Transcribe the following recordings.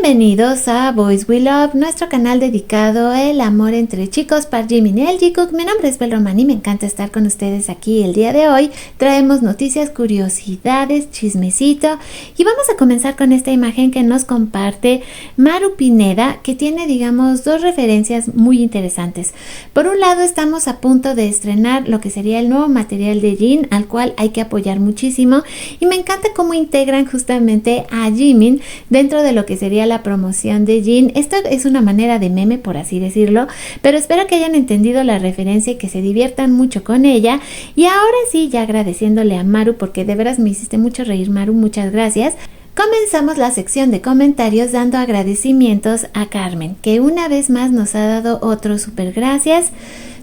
Bienvenidos a Boys We Love, nuestro canal dedicado al amor entre chicos par Jimin y el Jikook. Mi nombre es Bel Román y me encanta estar con ustedes aquí el día de hoy. Traemos noticias, curiosidades, chismecito y vamos a comenzar con esta imagen que nos comparte Maru Pineda, que tiene, digamos, dos referencias muy interesantes. Por un lado, estamos a punto de estrenar lo que sería el nuevo material de Jin, al cual hay que apoyar muchísimo, y me encanta cómo integran justamente a Jimin dentro de lo que sería la promoción de Jin. Esto es una manera de meme, por así decirlo, pero espero que hayan entendido la referencia y que se diviertan mucho con ella. Y ahora sí, ya agradeciéndole a Maru, porque de veras me hiciste mucho reír, Maru, muchas gracias. Comenzamos la sección de comentarios dando agradecimientos a Carmen, que una vez más nos ha dado otro súper gracias.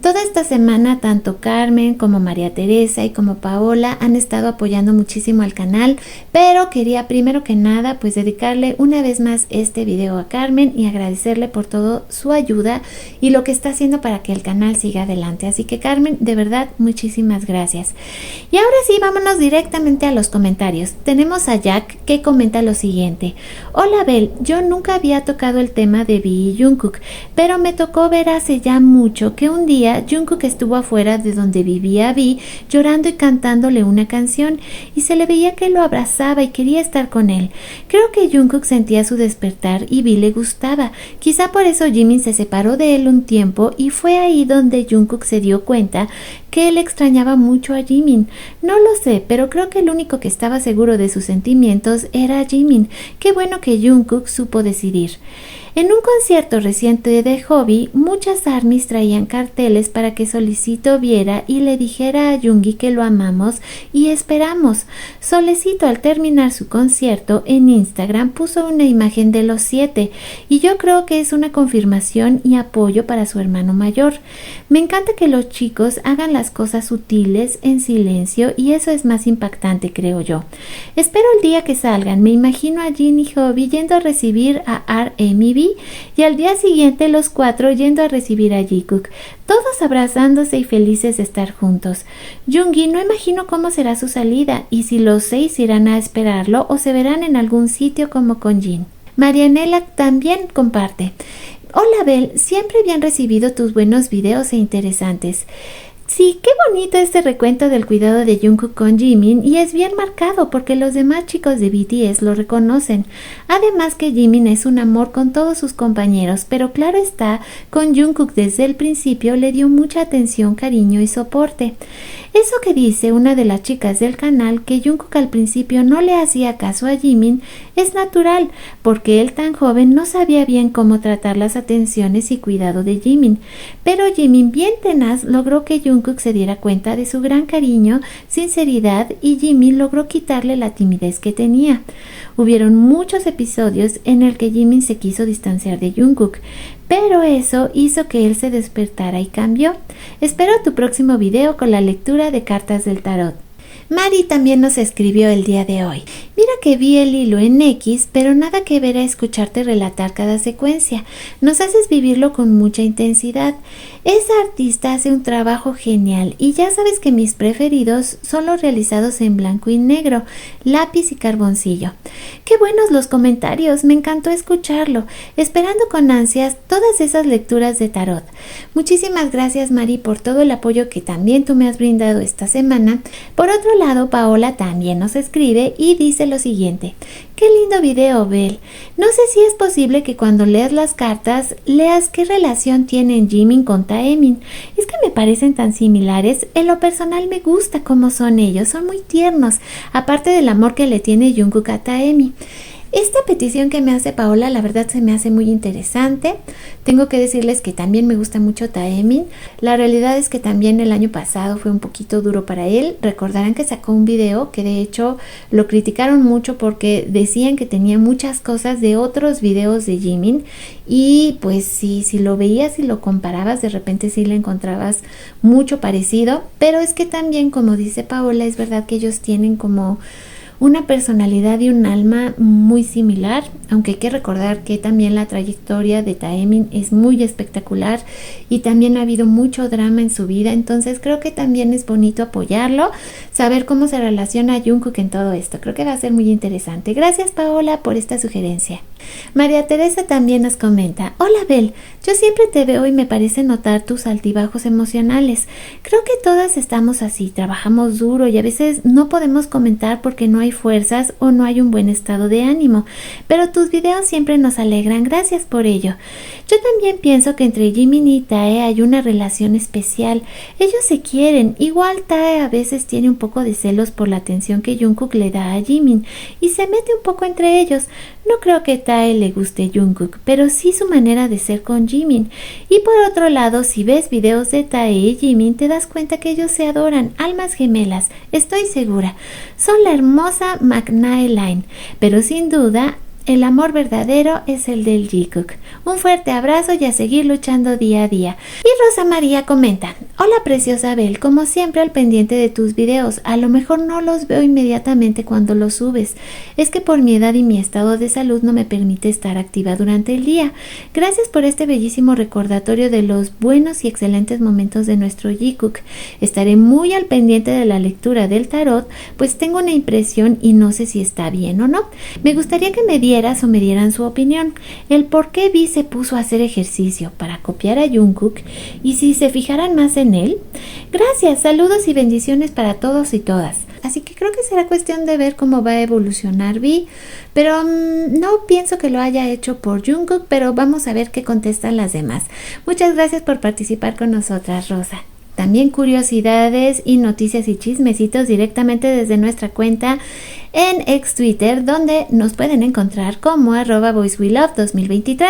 Toda esta semana tanto Carmen como María Teresa y como Paola han estado apoyando muchísimo al canal, pero quería primero que nada pues dedicarle una vez más este video a Carmen y agradecerle por todo su ayuda y lo que está haciendo para que el canal siga adelante. Así que Carmen, de verdad muchísimas gracias. Y ahora sí, vámonos directamente a los comentarios. Tenemos a Jack, que comenta lo siguiente: hola Bel, yo nunca había tocado el tema de V y Jungkook, pero me tocó ver hace ya mucho que un día Jungkook estuvo afuera de donde vivía V, llorando y cantándole una canción, y se le veía que lo abrazaba y quería estar con él. Creo que Jungkook sentía su despertar y V le gustaba. Quizá por eso Jimin se separó de él un tiempo, y fue ahí donde Jungkook se dio cuenta que él extrañaba mucho a Jimin. No lo sé, pero creo que el único que estaba seguro de sus sentimientos era Jimin. Qué bueno que Jungkook supo decidir. En un concierto reciente de Hobby, muchas ARMYs traían carteles para que Solecito viera y le dijera a Yoongi que lo amamos y esperamos. Solecito, al terminar su concierto, en Instagram puso una imagen de los 7, y yo creo que es una confirmación y apoyo para su hermano mayor. Me encanta que los chicos hagan las cosas sutiles, en silencio, y eso es más impactante, creo yo. Espero el día que salgan. Me imagino a Jin y Hobby yendo a recibir a RM y V, y al día siguiente los 4 yendo a recibir a Jikook, todos abrazándose y felices de estar juntos. Yoongi, no imagino cómo será su salida, y si los 6 irán a esperarlo o se verán en algún sitio como con Jin. Marianela también comparte: hola Bel, siempre bien recibido tus buenos videos e interesantes. Sí, qué bonito este recuento del cuidado de Jungkook con Jimin, y es bien marcado porque los demás chicos de BTS lo reconocen. Además que Jimin es un amor con todos sus compañeros, pero claro está, con Jungkook desde el principio le dio mucha atención, cariño y soporte. Eso que dice una de las chicas del canal, que Jungkook al principio no le hacía caso a Jimin, es natural, porque él tan joven no sabía bien cómo tratar las atenciones y cuidado de Jimin. Pero Jimin, bien tenaz, logró que Jungkook se diera cuenta de su gran cariño, sinceridad, y Jimin logró quitarle la timidez que tenía. Hubieron muchos episodios en el que Jimin se quiso distanciar de Jungkook, pero eso hizo que él se despertara y cambió. Espero tu próximo video con la lectura de cartas del tarot. Mari también nos escribió el día de hoy: mira que vi el hilo en X, pero nada que ver a escucharte relatar cada secuencia. Nos haces vivirlo con mucha intensidad. Esa artista hace un trabajo genial, y ya sabes que mis preferidos son los realizados en blanco y negro, lápiz y carboncillo. Qué buenos los comentarios, me encantó escucharlo. Esperando con ansias todas esas lecturas de tarot. Muchísimas gracias, Mari, por todo el apoyo que también tú me has brindado esta semana. Por otro lado, Paola también nos escribe y dice lo siguiente: qué lindo video, Bel. No sé si es posible que cuando leas las cartas leas qué relación tienen Jimin con Taemin. Es que me parecen tan similares. En lo personal me gusta cómo son ellos, son muy tiernos, aparte del amor que le tiene Jungkook a Taemin. Esta petición que me hace Paola, la verdad se me hace muy interesante. Tengo que decirles que también me gusta mucho Taemin. La realidad es que también el año pasado fue un poquito duro para él. Recordarán que sacó un video que de hecho lo criticaron mucho porque decían que tenía muchas cosas de otros videos de Jimin, y pues sí, si lo veías y lo comparabas, de repente sí le encontrabas mucho parecido. Pero es que también, como dice Paola, es verdad que ellos tienen como una personalidad y un alma muy similar. aunque hay que recordar que también la trayectoria de Taemin es muy espectacular y también ha habido mucho drama en su vida, entonces creo que también es bonito apoyarlo, saber cómo se relaciona Jungkook en todo esto. Creo que va a ser muy interesante. Gracias, Paola, por esta sugerencia. María Teresa también nos comenta: hola Bel, yo siempre te veo y me parece notar tus altibajos emocionales. Creo que todas estamos así, trabajamos duro y a veces no podemos comentar porque no hay fuerzas o no hay un buen estado de ánimo, pero tus videos siempre nos alegran, gracias por ello. Yo también pienso que entre Jimin y Tae hay una relación especial, ellos se quieren, igual Tae a veces tiene un poco de celos por la atención que Jungkook le da a Jimin y se mete un poco entre ellos. No creo que Tae le guste Jungkook, pero sí su manera de ser con Jimin. Y por otro lado, si ves videos de Tae y Jimin, te das cuenta que ellos se adoran, almas gemelas, estoy segura. Son la hermosa McNae Line, pero sin duda el amor verdadero es el del Jikook. Un fuerte abrazo y a seguir luchando día a día. Y Rosa María comenta: hola preciosa Bel, como siempre al pendiente de tus videos. A lo mejor no los veo inmediatamente cuando los subes. Es que por mi edad y mi estado de salud no me permite estar activa durante el día. Gracias por este bellísimo recordatorio de los buenos y excelentes momentos de nuestro Jikook. Estaré muy al pendiente de la lectura del tarot, pues tengo una impresión y no sé si está bien o no. Me gustaría que me o me dieran su opinión. El por qué Vi se puso a hacer ejercicio para copiar a Jungkook y si se fijaran más en él. Gracias, saludos y bendiciones para todos y todas. Así que creo que será cuestión de ver cómo va a evolucionar Vi, pero no pienso que lo haya hecho por Jungkook, pero vamos a ver qué contestan las demás. Muchas gracias por participar con nosotras, Rosa. También curiosidades y noticias y chismecitos directamente desde nuestra cuenta en ex Twitter, donde nos pueden encontrar como @boyswelove2023.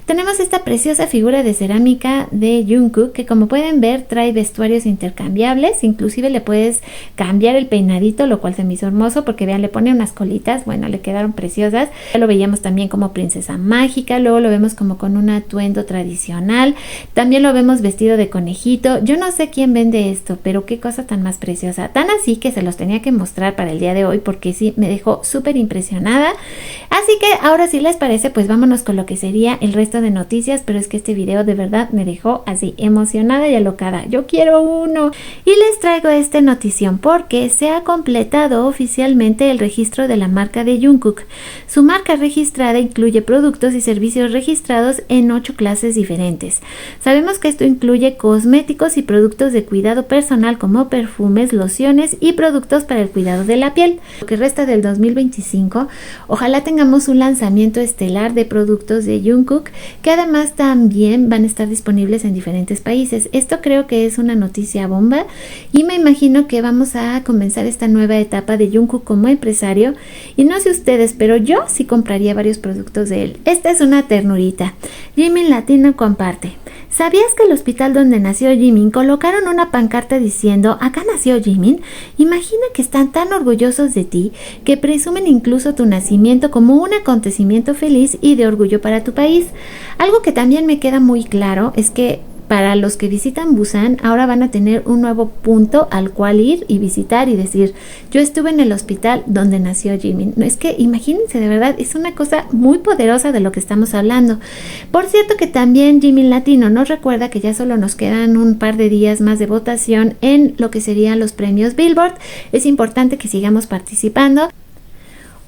Tenemos esta preciosa figura de cerámica de Jungkook que, como pueden ver, trae vestuarios intercambiables, inclusive le puedes cambiar el peinadito, lo cual se me hizo hermoso porque vean, le pone unas colitas, bueno, le quedaron preciosas. Ya lo veíamos también como princesa mágica, luego lo vemos como con un atuendo tradicional, también lo vemos vestido de conejito. Yo no sé quién vende esto, pero qué cosa tan más preciosa, tan así que se los tenía que mostrar para el día de hoy porque sí me dejó súper impresionada. Así que ahora, si les parece, pues vámonos con lo que sería el resto de noticias, pero es que este video de verdad me dejó así emocionada y alocada. Yo quiero uno. Y les traigo esta notición porque se ha completado oficialmente el registro de la marca de Jungkook. Su marca registrada incluye productos y servicios registrados en 8 clases diferentes. Sabemos que esto incluye cosméticos y productos de cuidado personal como perfumes, lociones y productos para el cuidado de la piel. Lo que resta del 2025, ojalá tengamos un lanzamiento estelar de productos de Jungkook que además también van a estar disponibles en diferentes países. Esto creo que es una noticia bomba y me imagino que vamos a comenzar esta nueva etapa de Jungkook como empresario, y no sé ustedes, pero yo sí compraría varios productos de él. Esta es una ternurita. Jimin Latino comparte: ¿sabías que el hospital donde nació Jimin colocaron una pancarta diciendo "acá nació Jimin"? Imagina que están tan orgullosos de ti que presumen incluso tu nacimiento como un acontecimiento feliz y de orgullo para tu país. Algo que también me queda muy claro es que para los que visitan Busan, ahora van a tener un nuevo punto al cual ir y visitar y decir: yo estuve en el hospital donde nació Jimin. No, es que imagínense, de verdad, es una cosa muy poderosa de lo que estamos hablando. Por cierto que también Jimin Latino nos recuerda que ya solo nos quedan un par de días más de votación en lo que serían los premios Billboard. Es importante que sigamos participando.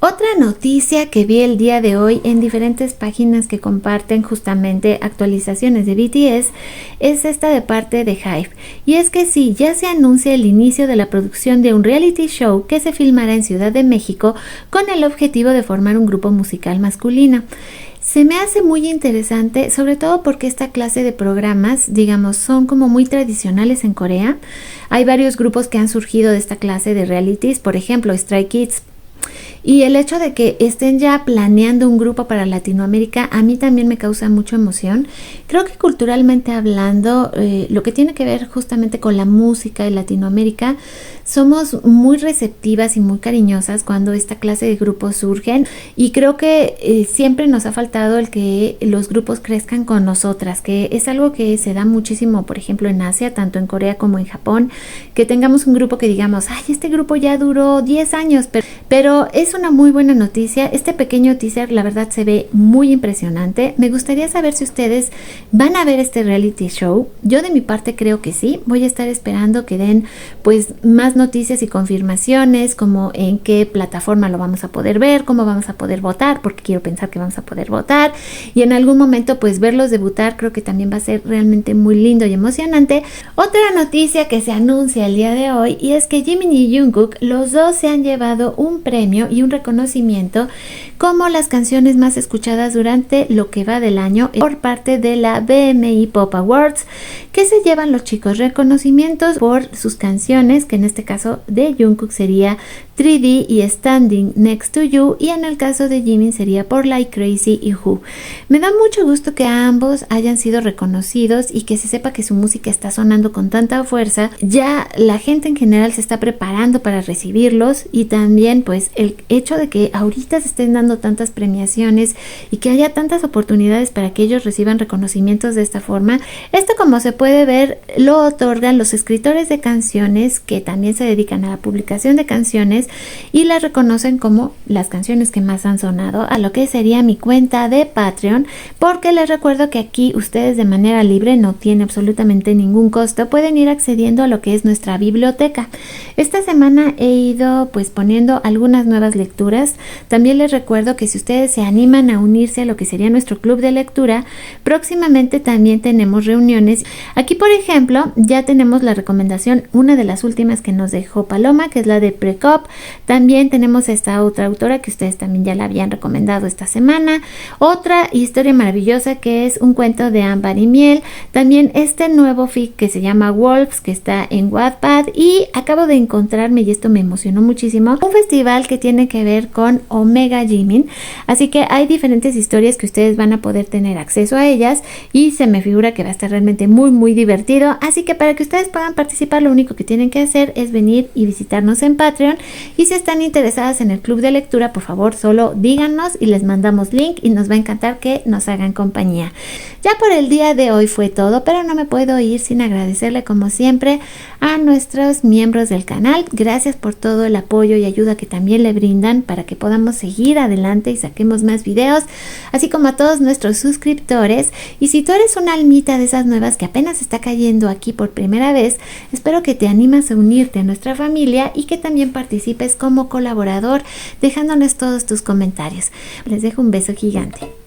Otra noticia que vi el día de hoy en diferentes páginas que comparten justamente actualizaciones de BTS es esta de parte de HYBE, y es que sí, ya se anuncia el inicio de la producción de un reality show que se filmará en Ciudad de México con el objetivo de formar un grupo musical masculino. Se me hace muy interesante, sobre todo porque esta clase de programas, digamos, son como muy tradicionales en Corea. Hay varios grupos que han surgido de esta clase de realities, por ejemplo, Stray Kids. Y el hecho de que estén ya planeando un grupo para Latinoamérica a mí también me causa mucha emoción. Creo que culturalmente hablando, lo que tiene que ver justamente con la música de Latinoamérica, somos muy receptivas y muy cariñosas cuando esta clase de grupos surgen, y creo que siempre nos ha faltado el que los grupos crezcan con nosotras, que es algo que se da muchísimo, por ejemplo, en Asia, tanto en Corea como en Japón, que tengamos un grupo que digamos, ay, este grupo ya duró 10 años, pero es es una muy buena noticia. Este pequeño teaser la verdad se ve muy impresionante. Me gustaría saber si ustedes van a ver este reality show. Yo de mi parte creo que sí. Voy a estar esperando que den pues más noticias y confirmaciones, como en qué plataforma lo vamos a poder ver, cómo vamos a poder votar, porque quiero pensar que vamos a poder votar, y en algún momento pues verlos debutar. Creo que también va a ser realmente muy lindo y emocionante. Otra noticia que se anuncia el día de hoy, y es que Jimin y Jungkook, los dos se han llevado un premio y un reconocimiento como las canciones más escuchadas durante lo que va del año por parte de la BMI Pop Awards, que se llevan los chicos reconocimientos por sus canciones, que en este caso de Jungkook sería 3D y Standing Next to You, y en el caso de Jimin sería por Like Crazy y Who. Me da mucho gusto que ambos hayan sido reconocidos y que se sepa que su música está sonando con tanta fuerza. Ya la gente en general se está preparando para recibirlos, y también pues el hecho de que ahorita se estén dando tantas premiaciones y que haya tantas oportunidades para que ellos reciban reconocimientos de esta forma. Esto, como se puede ver, lo otorgan los escritores de canciones que también se dedican a la publicación de canciones y las reconocen como las canciones que más han sonado, a lo que sería mi cuenta de Patreon, porque les recuerdo que aquí ustedes de manera libre, no tiene absolutamente ningún costo, pueden ir accediendo a lo que es nuestra biblioteca. Esta semana he ido pues poniendo algunas nuevas lecturas. También les recuerdo que si ustedes se animan a unirse a lo que sería nuestro club de lectura, próximamente también tenemos reuniones. Aquí, por ejemplo, ya tenemos la recomendación, una de las últimas que nos dejó Paloma, que es la de Precop. También tenemos esta otra autora que ustedes también ya la habían recomendado esta semana. Otra historia maravillosa que es un cuento de Ámbar y Miel. También este nuevo fic que se llama Wolves, que está en Wattpad. Y acabo de encontrarme, y esto me emocionó muchísimo, un festival que tiene que ver con Omega Jimin. Así que hay diferentes historias que ustedes van a poder tener acceso a ellas, y se me figura que va a estar realmente muy divertido. Así que para que ustedes puedan participar, lo único que tienen que hacer es venir y visitarnos en Patreon, y si están interesadas en el club de lectura, por favor solo díganos y les mandamos link, y nos va a encantar que nos hagan compañía. Ya por el día de hoy fue todo, pero no me puedo ir sin agradecerle como siempre a nuestros miembros del canal. Gracias por todo el apoyo y ayuda que también le brindan para que podamos seguir adelante y saquemos más videos, así como a todos nuestros suscriptores. Y si tú eres una almita de esas nuevas que apenas está cayendo aquí por primera vez, espero que te animes a unirte a nuestra familia y que también participes como colaborador dejándonos todos tus comentarios. Les dejo un beso gigante.